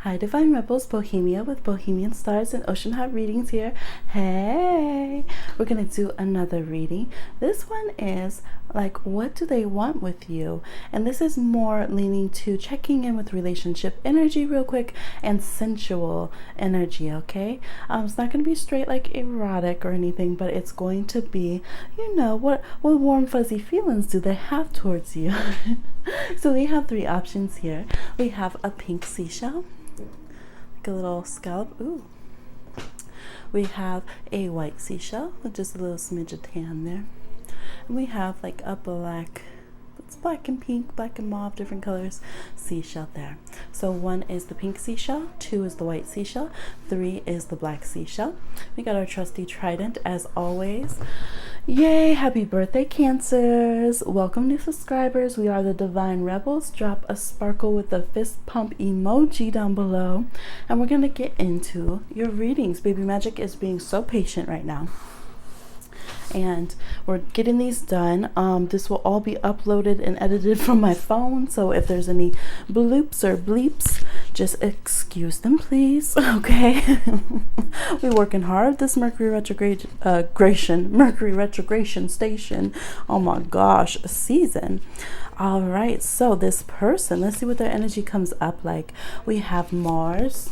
Hi, Divine Rebels, Bohemia with Bohemian Stars and Ocean Heart readings here. Hey, we're going to do another reading. This one is like, what do they want with you? And this is more leaning to checking in with relationship energy real quick and sensual energy, okay? It's not going to be straight like erotic or anything, but it's going to be, you know, what warm fuzzy feelings do they have towards you? So we have three options here. We have a pink seashell, a little scallop. Ooh. We have a white seashell with just a little smidge of tan there. And we have like a black, it's black and pink, black and mauve, different colors, seashell there. So 1 is the pink seashell, 2 is the white seashell, 3 is the black seashell. We got our trusty trident as always. Yay, happy birthday, Cancers. Welcome new subscribers. We are the Divine Rebels. Drop a sparkle with the fist pump emoji down below. And we're going to get into your readings. Baby Magic is being so patient right now. And we're getting these done. This will all be uploaded and edited from my phone, so if there's any bloops or bleeps, just excuse them, please. Okay. We're working hard this Mercury retrogression station, oh my gosh, season. All right, so this person, let's see what their energy comes up like. We have Mars.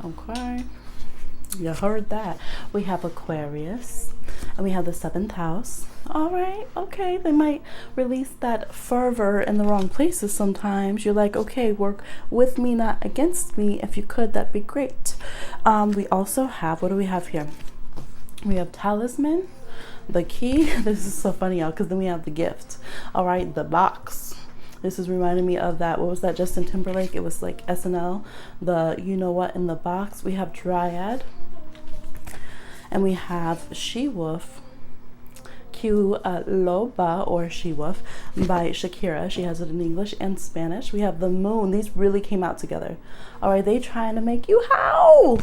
Okay, you heard that. We have Aquarius, and we have the 7th house. All right, okay, they might release that fervor in the wrong places sometimes. You're like, okay, work with me, not against me. If you could, that'd be great. We also have, what do we have here? We have talisman, the key. This is so funny, y'all, because then we have the gift. All right, the box. This is reminding me of that, what was that, Justin Timberlake? It was like SNL, the you know what in the box. We have Dryad. And we have She-Wolf, Loba or She-Wolf by Shakira. She has it in English and Spanish. We have the moon. These really came out together. All right, they trying to make you howl.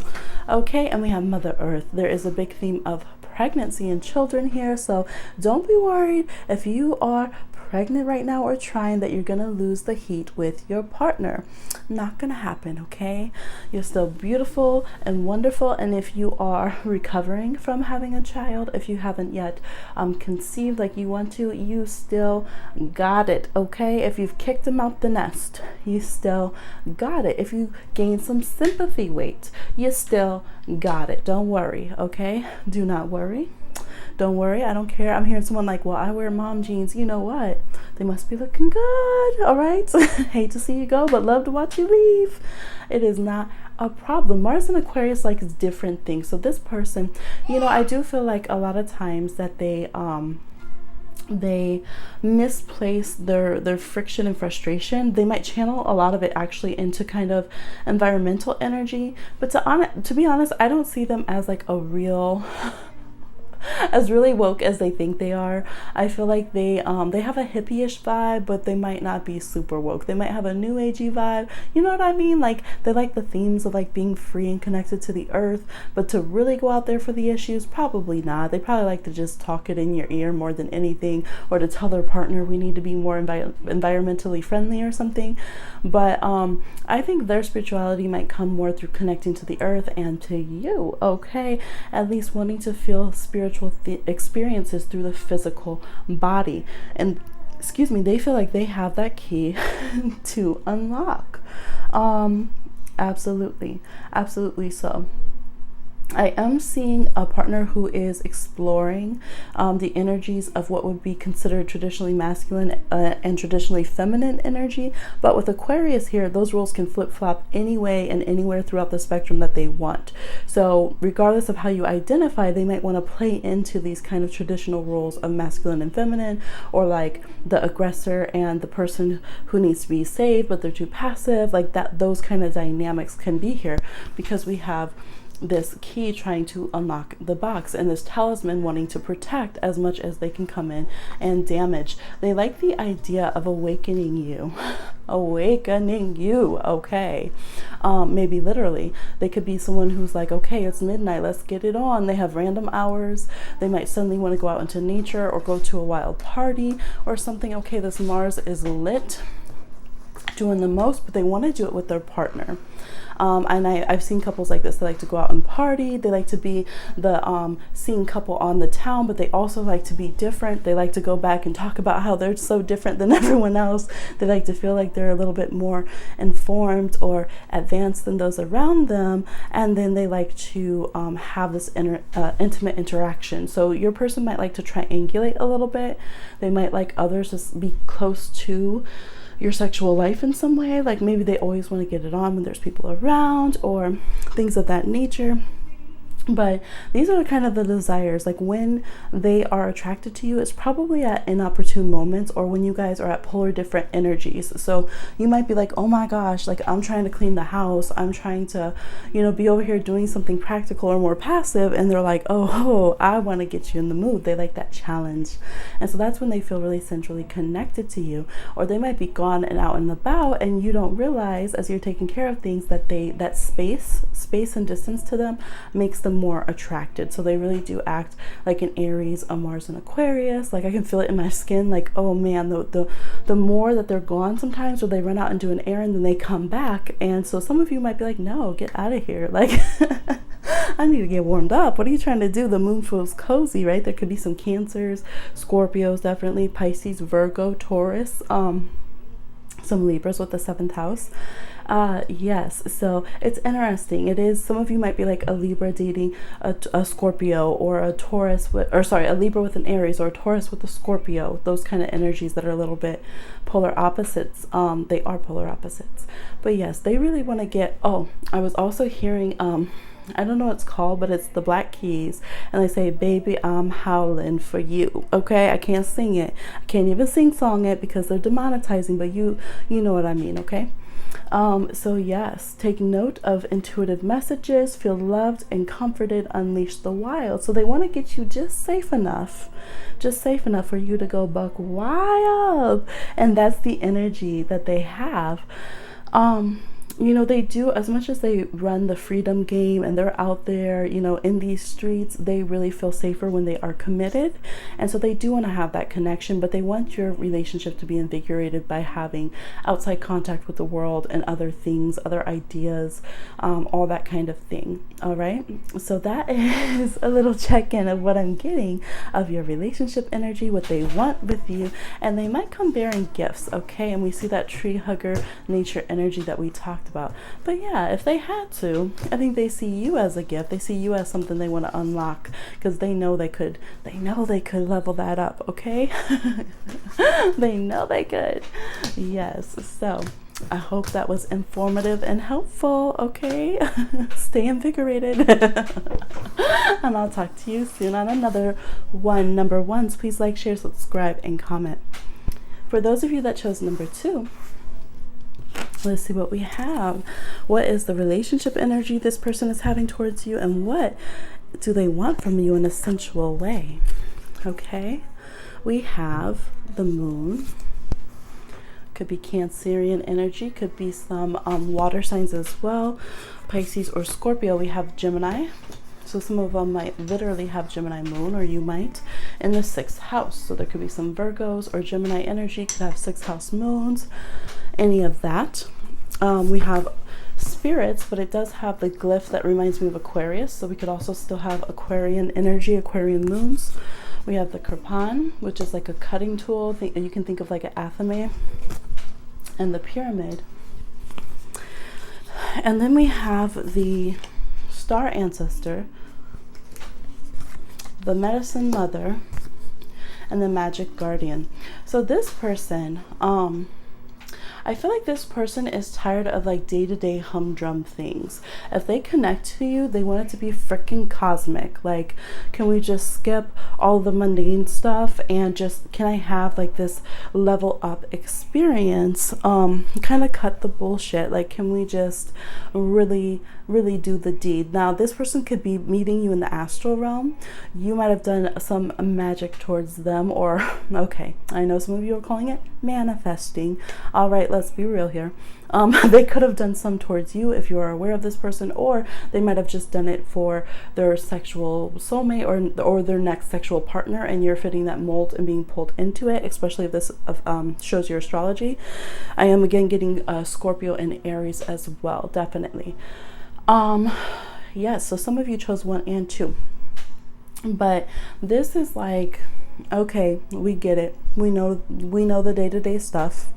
Okay, and we have Mother Earth. There is a big theme of pregnancy and children here, so don't be worried if you are pregnant right now or trying that you're gonna lose the heat with your partner. Not gonna happen, okay? You're still beautiful and wonderful, and if you are recovering from having a child, if you haven't yet conceived like you want to, you still got it, okay? If you've kicked them out the nest, you still got it. If you gained some sympathy weight, you still got it. Don't worry, okay? Do not worry. Don't worry, I don't care. I'm hearing someone like, well, I wear mom jeans. You know what? They must be looking good, all right? Hate to see you go, but love to watch you leave. It is not a problem. Mars and Aquarius like different things. So this person, you know, I do feel like a lot of times that they misplace their friction and frustration. They might channel a lot of it actually into kind of environmental energy. But to be honest, I don't see them as like a real... as really woke as they think they are. I feel like they have a hippie-ish vibe, but they might not be super woke. They might have a new agey vibe. You know what I mean? Like they like the themes of like being free and connected to the earth, but to really go out there for the issues, probably not. They probably like to just talk it in your ear more than anything, or to tell their partner we need to be more environmentally friendly or something. But I think their spirituality might come more through connecting to the earth and to you, okay? At least wanting to feel spiritual experiences through the physical body. And excuse me, they feel like they have that key to unlock. Absolutely so. I am seeing a partner who is exploring the energies of what would be considered traditionally masculine and traditionally feminine energy. But with Aquarius here, those roles can flip-flop anyway and anywhere throughout the spectrum that they want. So regardless of how you identify, they might want to play into these kind of traditional roles of masculine and feminine, or like the aggressor and the person who needs to be saved, but they're too passive. Like that, those kind of dynamics can be here because we have this key trying to unlock the box and this talisman wanting to protect as much as they can come in and damage. They like the idea of awakening you, okay? Maybe literally. They could be someone who's like, okay, it's midnight, let's get it on. They have random hours. They might suddenly want to go out into nature or go to a wild party or something. Okay, this Mars is lit. doing the most, but they want to do it with their partner. And I've seen couples like this. They like to go out and party. They like to be the seen couple on the town, but they also like to be different. They like to go back and talk about how they're so different than everyone else. They like to feel like they're a little bit more informed or advanced than those around them. And then they like to have this intimate interaction. So your person might like to triangulate a little bit. They might like others to be close to your sexual life in some way, like maybe they always want to get it on when there's people around or things of that nature. But these are kind of the desires. Like when they are attracted to you, it's probably at inopportune moments or when you guys are at polar different energies. So you might be like, oh my gosh, like I'm trying to clean the house, I'm trying to, you know, be over here doing something practical or more passive, and they're like, oh, I want to get you in the mood. They like that challenge. And so that's when they feel really centrally connected to you. Or they might be gone and out and about, and you don't realize as you're taking care of things that that space and distance to them makes them more attracted. So they really do act like an Aries, a Mars, and Aquarius. Like I can feel it in my skin, like, oh man, the more that they're gone sometimes, or they run out and do an errand, then they come back. And so some of you might be like, no, get out of here, like I need to get warmed up. What are you trying to do? The moon feels cozy, right? There could be some Cancers, Scorpios, definitely Pisces, Virgo, Taurus, some Libras with the 7th house. Yes, so it's interesting. It is, some of you might be like a Libra dating a Scorpio, or a Taurus with, or sorry, a Libra with an Aries, or a Taurus with a Scorpio. Those kind of energies that are a little bit polar opposites. They are polar opposites. But yes, they really want to get, oh, I was also hearing, I don't know what it's called, but it's the Black Keys, and they say, baby, I'm howling for you. Okay, I can't sing it. I can't even sing song it because they're demonetizing, but you know what I mean, okay? So yes, take note of intuitive messages, feel loved and comforted, unleash the wild. So they want to get you just safe enough for you to go buck wild. And that's the energy that they have. You know, they do, as much as they run the freedom game and they're out there, you know, in these streets, they really feel safer when they are committed. And so they do want to have that connection, but they want your relationship to be invigorated by having outside contact with the world and other things, other ideas, all that kind of thing. All right. So that is a little check-in of what I'm getting of your relationship energy, what they want with you, and they might come bearing gifts. Okay. And we see that tree hugger nature energy that we talked about. But yeah, if they had to, I think they see you as a gift. They see you as something they want to unlock, because they know they could level that up. Okay. They know they could. Yes. So I hope that was informative and helpful. Okay. Stay invigorated. And I'll talk to you soon on another one. Number ones, please like, share, subscribe, and comment. For those of you that chose number 2, let's see what we have. What is the relationship energy this person is having towards you, and what do they want from you in a sensual way? Okay. We have the moon. Could be Cancerian energy, could be some water signs as well, Pisces or Scorpio. We have Gemini, so some of them might literally have Gemini moon, or you might in the 6th house. So there could be some Virgos or Gemini energy, could have 6th house moons, any of that. We have spirits, but it does have the glyph that reminds me of Aquarius, so we could also still have Aquarian energy, Aquarian moons. We have the Kirpan, which is like a cutting tool. You can think of like an athame, and the pyramid. And then we have the star ancestor, the medicine mother, and the magic guardian. So this person, I feel like this person is tired of like day-to-day humdrum things. If they connect to you, they want it to be freaking cosmic. Like, can we just skip all the mundane stuff and just, can I have like this level up experience? Kind of cut the bullshit. Like, can we just really really do the deed. Now, this person could be meeting you in the astral realm. You might have done some magic towards them, or, okay, I know some of you are calling it manifesting. All right, let's be real here. They could have done some towards you if you are aware of this person, or they might have just done it for their sexual soulmate or their next sexual partner, and you're fitting that mold and being pulled into it, especially if this shows your astrology. I am again getting Scorpio and Aries as well, definitely. Yes, so some of you chose 1 and 2, but this is like, okay, we get it. We know the day-to-day stuff.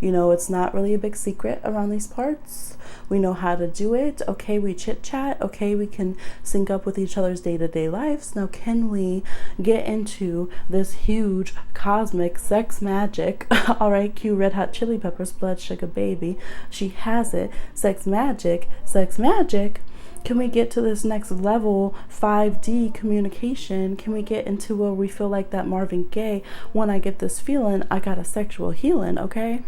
You know, it's not really a big secret around these parts. We know how to do it. Okay, we chit chat. Okay, we can sync up with each other's day-to-day lives. Now, can we get into this huge cosmic sex magic? All right, cue Red Hot Chili Peppers, Blood Sugar Baby. She has it. Sex magic, sex magic. Can we get to this next level, 5D communication? Can we get into where we feel like that Marvin Gaye, when I get this feeling, I got a sexual healing, okay?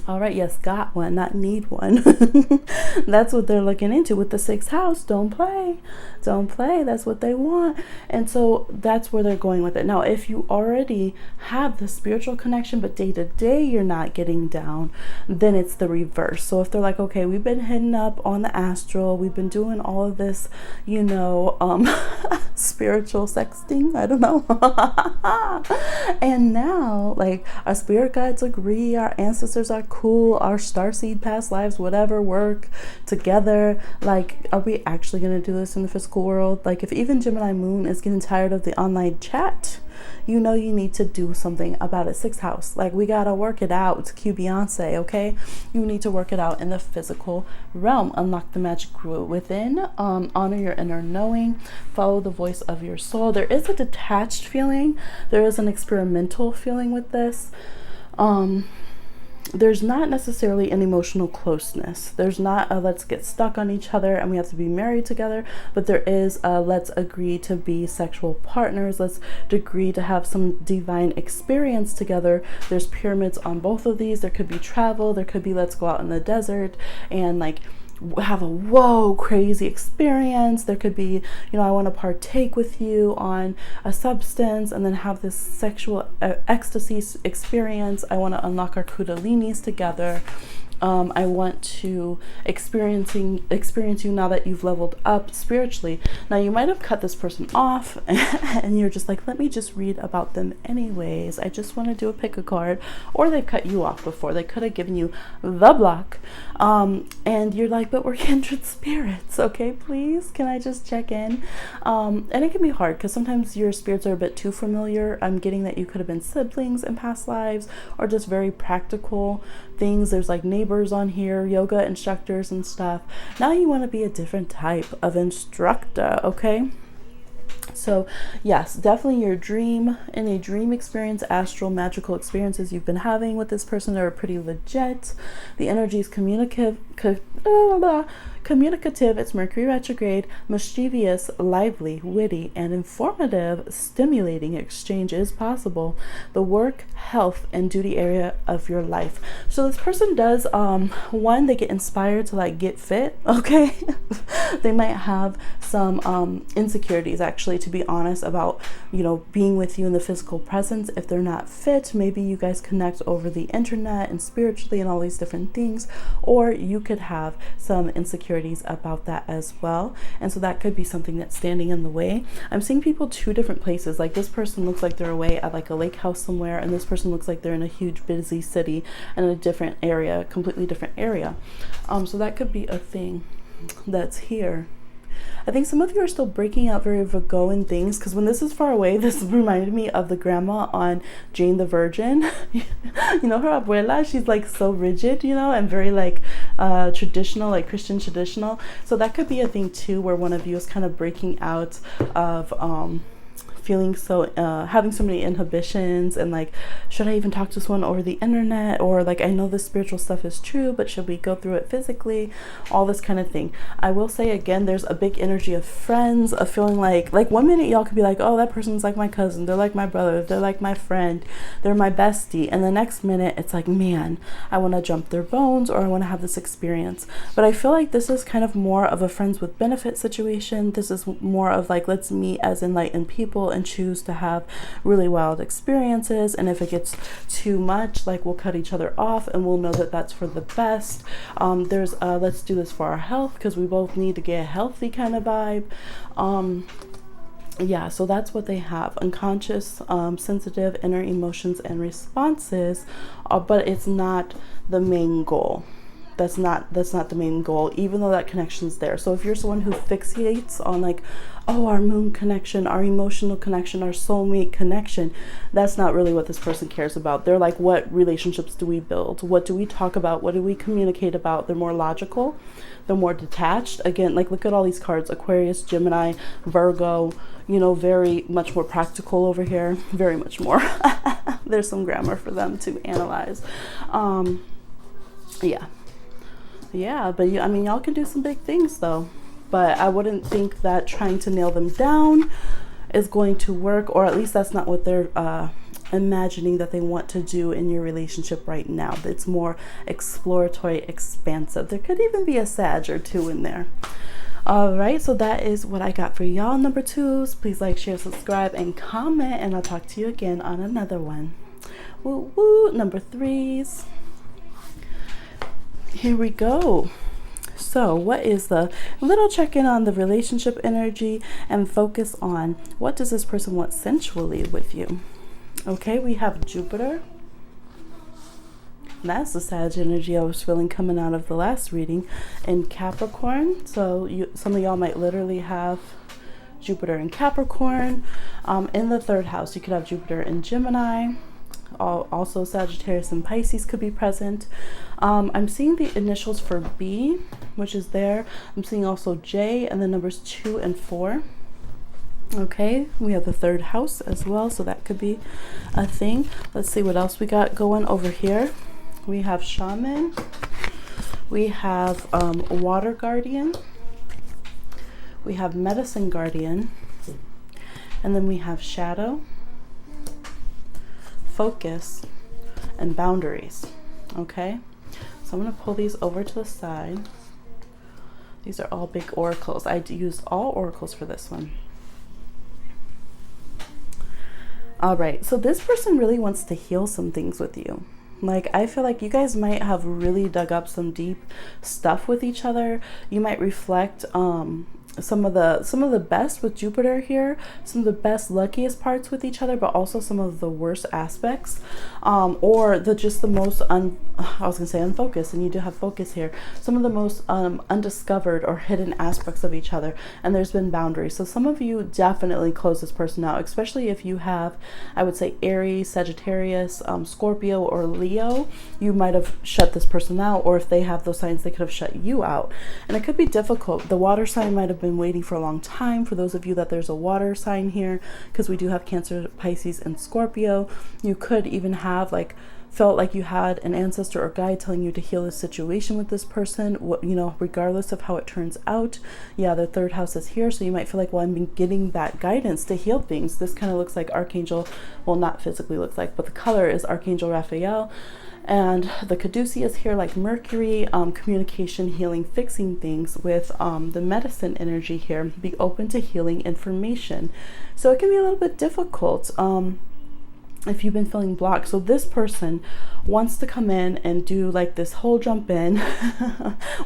All right, yes, got one, not need one. That's what they're looking into with the 6th house. Don't play. Don't play. That's what they want. And so that's where they're going with it. Now, if you already have the spiritual connection, but day to day you're not getting down, then it's the reverse. So if they're like, okay, we've been hitting up on the astral, we've been doing all of this, you know, spiritual sexting, I don't know. And now, like, our spirit guides agree, our ancestors are cool, our starseed past lives, whatever, work together. Like, are we actually going to do this in the physical world? Like, if even Gemini moon is getting tired of the online chat, you know you need to do something about it. 6th house, like, we gotta work it out. Cue Beyonce, okay? You need to work it out in the physical realm. Unlock the magic within. Honor your inner knowing. Follow the voice of your soul. There is a detached feeling. There is an experimental feeling with this. There's not necessarily an emotional closeness. There's not a let's get stuck on each other and we have to be married together, but there is a let's agree to be sexual partners. Let's agree to have some divine experience together. There's pyramids on both of these. There could be travel. There could be let's go out in the desert and like have a whoa crazy experience. There could be, you know, I want to partake with you on a substance and then have this sexual ecstasy experience. I want to unlock our kundalinis together. I want to experience you now that you've leveled up spiritually. Now, you might have cut this person off and you're just like, let me just read about them anyways. I just want to do a pick a card. Or they've cut you off before. They could have given you the block. And you're like, but we're kindred spirits. Okay, please, can I just check in? And it can be hard because sometimes your spirits are a bit too familiar. I'm getting that you could have been siblings in past lives or just very practical things. There's like neighbors on here, yoga instructors and stuff. Now you want to be a different type of instructor, okay? So yes, definitely your dream and a dream experience, astral magical experiences you've been having with this person are pretty legit. The energy is communicative. It's Mercury retrograde, mischievous, lively, witty, and informative. Stimulating exchange is possible. The work, health, and duty area of your life. So this person does, one, they get inspired to like get fit, okay? They might have some insecurities, actually, to be honest, about, you know, being with you in the physical presence. If they're not fit, maybe you guys connect over the internet and spiritually and all these different things, or you could have some insecurities about that as well. And so that could be something that's standing in the way. I'm seeing people 2 different places. Like, this person looks like they're away at like a lake house somewhere, and this person looks like they're in a huge busy city in a different area, completely different area. So that could be a thing that's here. I think some of you are still breaking out very Virgoan things, because when this is far away, this reminded me of the grandma on Jane the Virgin. You know, her abuela, she's like so rigid, you know, and very like traditional, like Christian traditional. So that could be a thing too, where one of you is kind of breaking out of feeling so having so many inhibitions, and like, should I even talk to someone over the internet, or like, I know this spiritual stuff is true, but should we go through it physically, all this kind of thing. I will say again, there's a big energy of friends, of feeling like 1 minute y'all could be like, oh, that person's like my cousin, they're like my brother, they're like my friend, they're my bestie, and the next minute it's like, man, I want to jump their bones, or I want to have this experience. But I feel like this is kind of more of a friends with benefit situation. This is more of like, let's meet as enlightened people and choose to have really wild experiences, and if it gets too much, like, we'll cut each other off, and we'll know that that's for the best. There's let's do this for our health, because we both need to get healthy kind of vibe. Yeah, so that's what they have: unconscious, sensitive, inner emotions and responses, but it's not the main goal. That's not the main goal, even though that connection's there. So if you're someone who fixates on like, oh, our moon connection, our emotional connection, our soulmate connection, that's not really what this person cares about. They're like, what relationships do we build? What do we talk about? What do we communicate about? They're more logical. They're more detached. Again, like, look at all these cards: Aquarius, Gemini, Virgo, you know, very much more practical over here, very much more. There's some grammar for them to analyze. Yeah, but I mean, y'all can do some big things though, but I wouldn't think that trying to nail them down is going to work, or at least that's not what they're imagining that they want to do in your relationship right now. It's more exploratory, expansive. There could even be a Sag or two in there. All right, so that is what I got for y'all, number twos. Please like, share, subscribe, and comment, and I'll talk to you again on another one. Woo woo. Number threes. Here we go. So what is the little check-in on the relationship energy, and focus on what does this person want sensually with you? Okay, we have Jupiter. That's the Sag energy I was feeling coming out of the last reading, in Capricorn. So some of y'all might literally have Jupiter in Capricorn. In the third house, you could have Jupiter in Gemini. Also Sagittarius and Pisces could be present. I'm seeing the initials for B, which is there. I'm seeing also J and the numbers 2 and 4. Okay, we have the third house as well, so that could be a thing. Let's see what else we got going over here. We have Shaman. We have Water Guardian. We have Medicine Guardian. And then we have Shadow, Focus, and Boundaries. Okay, so I'm going to pull these over to the side. These are all big oracles. I used all oracles for this one. All right, so this person really wants to heal some things with you. Like, I feel like you guys might have really dug up some deep stuff with each other. You might reflect some of the best with Jupiter here, some of the best, luckiest parts with each other, but also some of the worst aspects, or the most I was gonna say unfocused, and you do have focus here, some of the most undiscovered or hidden aspects of each other. And there's been boundaries. So some of you definitely close this person out, especially if you have, I would say, Aries, Sagittarius, Scorpio, or Leo. You might have shut this person out, or if they have those signs, they could have shut you out. And it could be difficult. The water sign might have been waiting for a long time. For those of you that there's a water sign here, because we do have Cancer, Pisces, and Scorpio, you could even have felt like you had an ancestor or guide telling you to heal this situation with this person, regardless of how it turns out. Yeah, the third house is here, so you might feel like, well, I'm getting that guidance to heal things. This kind of looks like Archangel, well, not physically looks like, but the color is Archangel Raphael. And the Caduceus is here, like Mercury, communication, healing, fixing things. With the medicine energy here, be open to healing information. So it can be a little bit difficult if you've been feeling blocked. So this person wants to come in and do like this whole jump in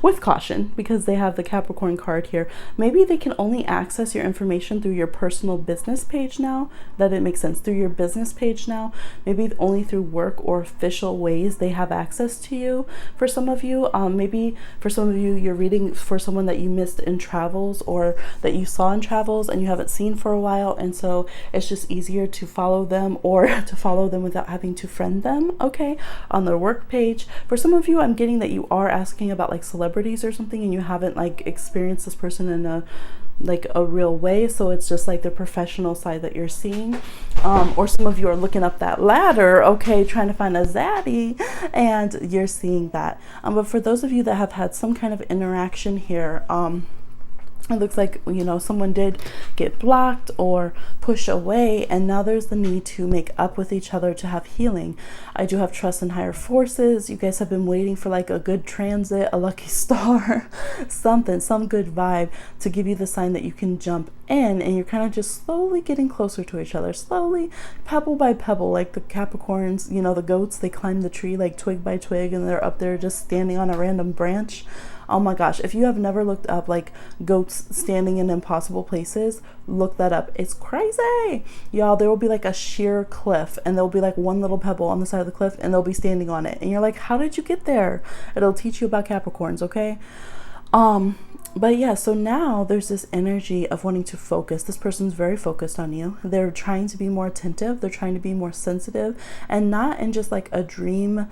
with caution, because they have the Capricorn card here. Maybe they can only access your information through your personal business page now. That it makes sense. Through your business page now. Maybe only through work or official ways they have access to you. For some of you, maybe for some of you, you're reading for someone that you missed in travels, or that you saw in travels and you haven't seen for a while, and so it's just easier to follow them, or to follow them without having to friend them, okay, on their work page. For some of you, I'm getting that you are asking about like celebrities or something, and you haven't like experienced this person in a like a real way. So it's just like the professional side that you're seeing. Or some of you are looking up that ladder, okay, trying to find a zaddy, and you're seeing that. But for those of you that have had some kind of interaction here, it looks like, you know, someone did get blocked or push away, and now there's the need to make up with each other to have healing. I do have trust in higher forces. You guys have been waiting for like a good transit, a lucky star, something, some good vibe to give you the sign that you can jump in, and you're kind of just slowly getting closer to each other, slowly, pebble by pebble, like the Capricorns, you know, the goats, they climb the tree like twig by twig, and they're up there just standing on a random branch. Oh my gosh, if you have never looked up like goats standing in impossible places, look that up. It's crazy. Y'all, there will be like a sheer cliff, and there'll be like one little pebble on the side of the cliff, and they'll be standing on it. And you're like, how did you get there? It'll teach you about Capricorns, okay? But yeah, so now there's this energy of wanting to focus. This person's very focused on you. They're trying to be more attentive. They're trying to be more sensitive, and not in just like a dream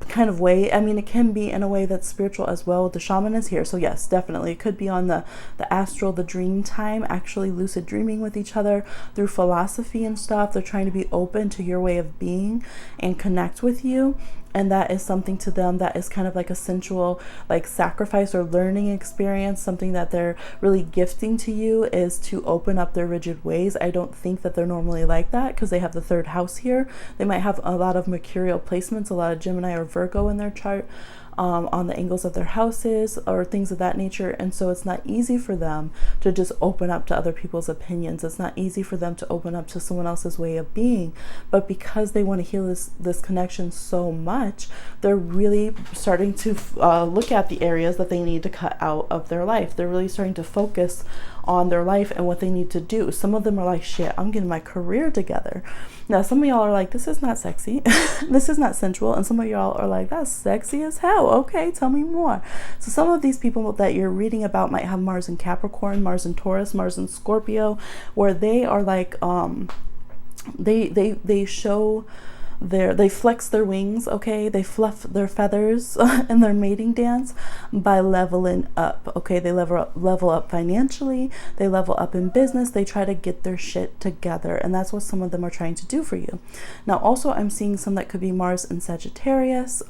kind of way. I mean, it can be in a way that's spiritual as well. The shaman is here, so yes, definitely it could be on the astral, the dream time, actually lucid dreaming with each other through philosophy and stuff. They're trying to be open to your way of being and connect with you. And that is something to them that is kind of like a sensual, like sacrifice or learning experience. Something that they're really gifting to you is to open up their rigid ways. I don't think that they're normally like that because they have the third house here. They might have a lot of mercurial placements, a lot of Gemini or Virgo in their chart. On the angles of their houses or things of that nature. And so it's not easy for them to just open up to other people's opinions. It's not easy for them to open up to someone else's way of being. But because they want to heal this connection so much, they're really starting to look at the areas that they need to cut out of their life. They're really starting to focus on their life and what they need to do. Some of them are like, shit, I'm getting my career together. Now, some of y'all are like, this is not sexy. This is not sensual. And some of y'all are like, that's sexy as hell. Okay, tell me more. So some of these people that you're reading about might have Mars in Capricorn, Mars in Taurus, Mars in Scorpio, where they are like, they show they flex their wings, okay? They fluff their feathers in their mating dance by leveling up, okay? They level up financially, they level up in business, they try to get their shit together, and that's what some of them are trying to do for you. Now, also, I'm seeing some that could be Mars in Sagittarius,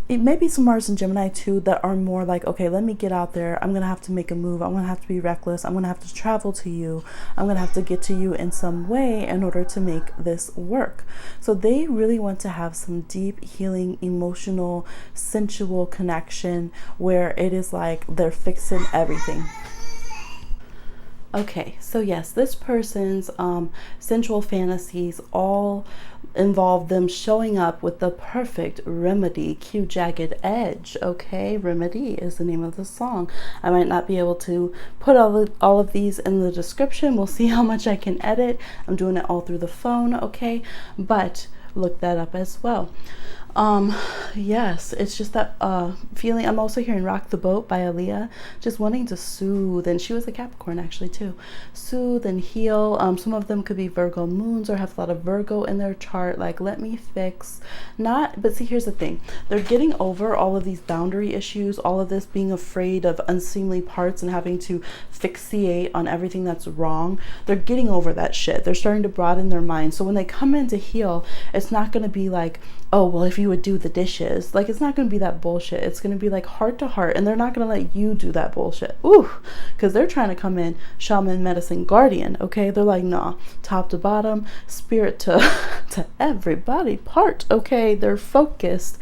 it may be some Mars and Gemini too that are more like, okay, let me get out there. I'm going to have to make a move. I'm going to have to be reckless. I'm going to have to travel to you. I'm going to have to get to you in some way in order to make this work. So they really want to have some deep healing, emotional, sensual connection where it is like they're fixing everything. Okay, so yes, this person's sensual fantasies all involve them showing up with the perfect remedy, cue jagged edge, okay? Remedy is the name of the song. I might not be able to put all of these in the description. We'll see how much I can edit. I'm doing it all through the phone, okay? But look that up as well. Yes, it's just that feeling. I'm also hearing Rock the Boat by Aaliyah, just wanting to soothe, and she was a Capricorn actually too. Soothe and heal. Some of them could be Virgo moons or have a lot of Virgo in their chart, like let me fix. But see, here's the thing. They're getting over all of these boundary issues, all of this being afraid of unseemly parts and having to fixate on everything that's wrong. They're getting over that shit. They're starting to broaden their mind. So when they come in to heal, it's not going to be like, oh, well, if you would do the dishes, like it's not going to be that bullshit. It's going to be like heart to heart, and they're not going to let you do that bullshit. Ooh, because they're trying to come in shaman, medicine, guardian. Okay, they're like, nah, top to bottom, spirit to every body part. Okay, they're focused.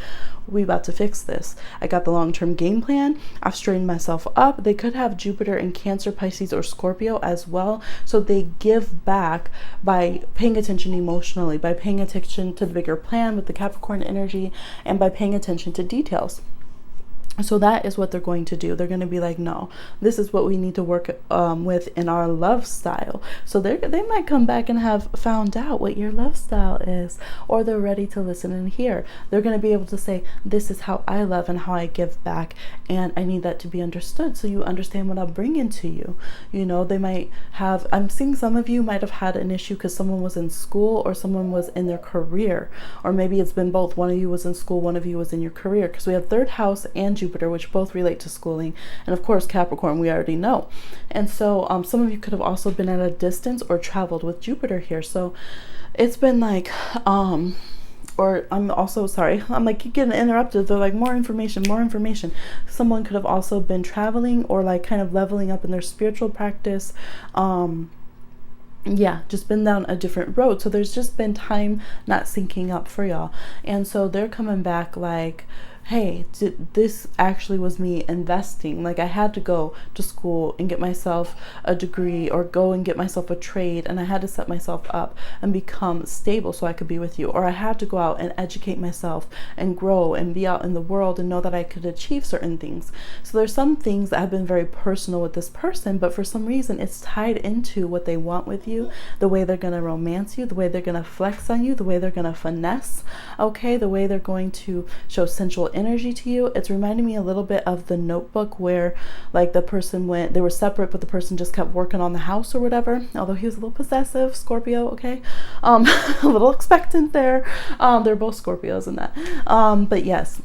We about to fix this. I got the long-term game plan. I've straightened myself up. They could have Jupiter in Cancer, Pisces, or Scorpio as well. So they give back by paying attention emotionally, by paying attention to the bigger plan with the Capricorn energy, and by paying attention to details. So that is what they're going to do. They're going to be like, no, this is what we need to work with in our love style. So they might come back and have found out what your love style is, or they're ready to listen and hear. They're going to be able to say, this is how I love and how I give back, and I need that to be understood so you understand what I'm bringing to you. You know, they might have, I'm seeing some of you might have had an issue because someone was in school or someone was in their career, or maybe it's been both. One of you was in school, one of you was in your career, because we have third house and Jupiter, which both relate to schooling. And of course, Capricorn, we already know. And so some of you could have also been at a distance or traveled with Jupiter here. So it's been like, or I'm also sorry, I'm like getting interrupted. They're like, more information, more information. Someone could have also been traveling or like kind of leveling up in their spiritual practice. Yeah, just been down a different road. So there's just been time not syncing up for y'all. And so they're coming back like, hey, this actually was me investing. Like I had to go to school and get myself a degree or go and get myself a trade, and I had to set myself up and become stable so I could be with you. Or I had to go out and educate myself and grow and be out in the world and know that I could achieve certain things. So there's some things that have been very personal with this person, but for some reason it's tied into what they want with you, the way they're going to romance you, the way they're going to flex on you, the way they're going to finesse, okay, the way they're going to show sensual energy to you. It's reminding me a little bit of The Notebook, where like the person they were separate, but the person just kept working on the house or whatever, although he was a little possessive, Scorpio, okay, a little expectant there. They're both Scorpios in that, but yes,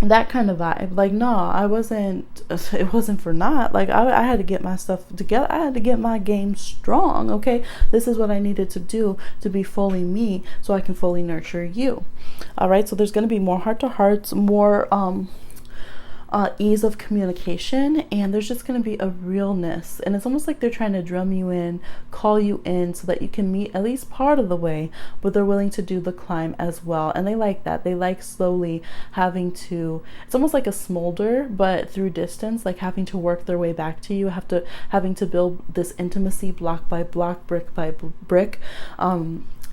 that kind of vibe. Like, no, it wasn't for naught. Like I had to get my stuff together. I had to get my game strong. Okay. This is what I needed to do to be fully me so I can fully nurture you. All right. So there's going to be more heart to hearts, more, ease of communication, and there's just going to be a realness, and it's almost like they're trying to drum you in, call you in so that you can meet at least part of the way, but they're willing to do the climb as well. And they like that. They like slowly having to, it's almost like a smolder but through distance, like having to work their way back to you, having to build this intimacy block by block, brick by brick.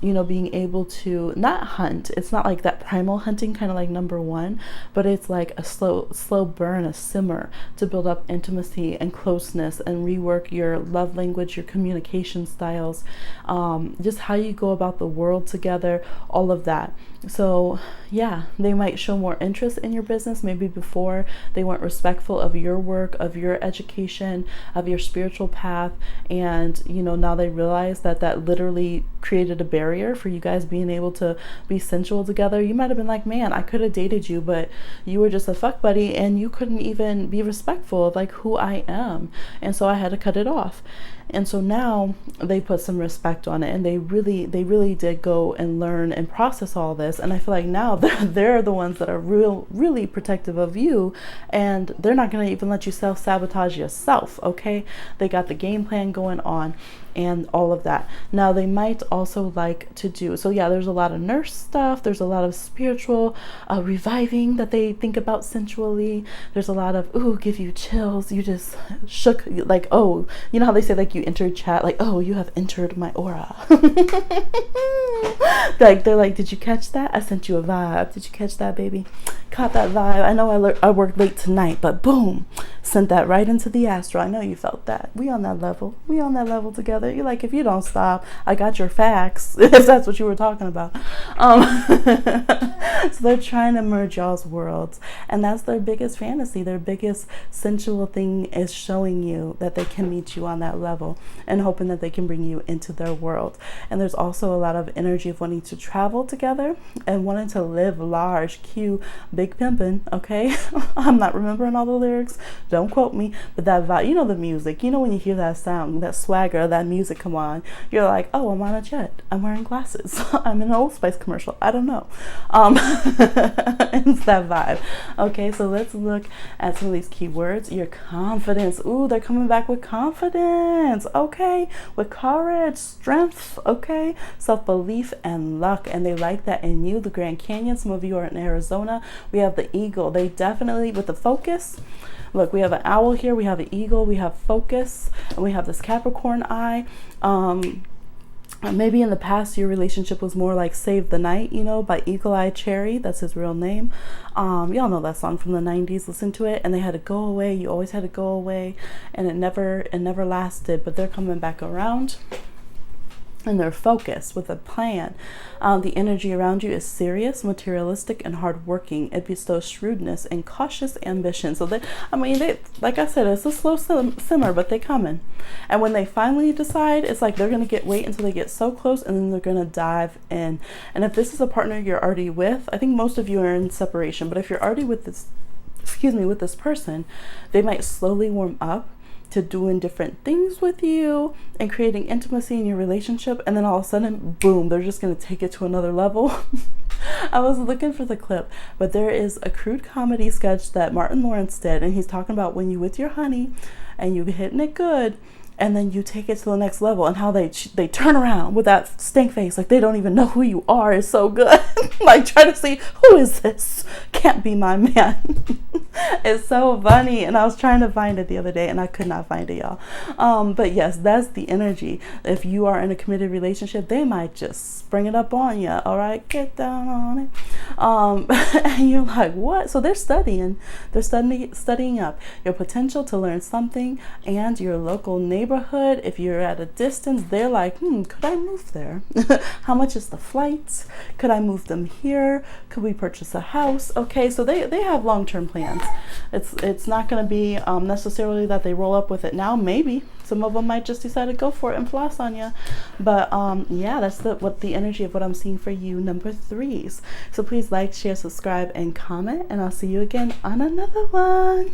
You know, being able to not hunt. It's not like that primal hunting kind of like number one, but it's like a slow burn, a simmer to build up intimacy and closeness and rework your love language, your communication styles, just how you go about the world together, all of that. So yeah, they might show more interest in your business. Maybe before they weren't respectful of your work, of your education, of your spiritual path. And, you know, now they realize that literally created a barrier for you guys being able to be sensual together. You might have been like, man, I could have dated you, but you were just a fuck buddy and you couldn't even be respectful of like who I am. And so I had to cut it off. And so now they put some respect on it, and they really did go and learn and process all this. And I feel like now they're the ones that are really protective of you, and they're not going to even let you self-sabotage yourself, okay? They got the game plan going on and all of that. Now they might also like to do, so yeah, there's a lot of nurse stuff, there's a lot of spiritual reviving that they think about sensually. There's a lot of, ooh, give you chills, you just shook, like, oh, you know how they say like you entered chat, like, oh, you have entered my aura. Like they're like, did you catch that? I sent you a vibe. Did you catch that, baby? Caught that vibe. I know I worked late tonight, but boom, sent that right into the astral. I know you felt that. We on that level. We on that level together. You're like, if you don't stop, I got your facts. If that's what you were talking about. So they're trying to merge y'all's worlds, and that's their biggest fantasy. Their biggest sensual thing is showing you that they can meet you on that level and hoping that they can bring you into their world. And there's also a lot of energy of wanting to travel together and wanting to live large. Cue big pimpin', okay? I'm not remembering all the lyrics, don't quote me, but that vibe, you know, the music, you know, when you hear that sound, that swagger, that music come on, you're like, oh, I'm on a jet, I'm wearing glasses, I'm in an Old Spice commercial, I don't know. It's that vibe. Okay, so let's look at some of these keywords. Your confidence. Ooh, they're coming back with confidence, okay, with courage, strength, okay, self-belief and luck. And they like that in you. The Grand Canyon, some of you are in Arizona. We have the eagle. They definitely, with the focus, look, we have an owl here, we have an eagle, we have focus, and we have this Capricorn eye. Maybe in the past your relationship was more like Save the Night, you know, by Eagle Eye Cherry. That's his real name. Y'all know that song from the 90s. Listen to it. And they had to go away. You always had to go away, and it never lasted. But they're coming back around, and they're focused with a plan. The energy around you is serious, materialistic, and hardworking. It bestows shrewdness and cautious ambition. So they, like I said, it's a slow simmer, but they coming. And when they finally decide, it's like they're gonna wait until they get so close, and then they're gonna dive in. And if this is a partner you're already with, I think most of you are in separation. But if you're already with this with this person, they might slowly warm up to doing different things with you and creating intimacy in your relationship, and then all of a sudden, boom, they're just going to take it to another level. I was looking for the clip, but there is a crude comedy sketch that Martin Lawrence did, and he's talking about when you with your honey and you hitting it good, and then you take it to the next level, and how they turn around with that stink face, like they don't even know who you are, is so good. Like, try to see, who is this? Can't be my man. It's so funny, and I was trying to find it the other day, and I could not find it, y'all. But yes, that's the energy. If you are in a committed relationship, they might just spring it up on you. All right, get down on it. And you're like, what? So they're studying up your potential to learn something, and your local neighborhood. If you're at a distance, they're like, could I move there? How much is the flight? Could I move them here? Could we purchase a house? Okay, so they have long-term plans. It's not going to be necessarily that they roll up with it now. Maybe some of them might just decide to go for it and floss on you. But yeah, that's the energy of what I'm seeing for you, number 3s. So please like, share, subscribe, and comment, and I'll see you again on another one.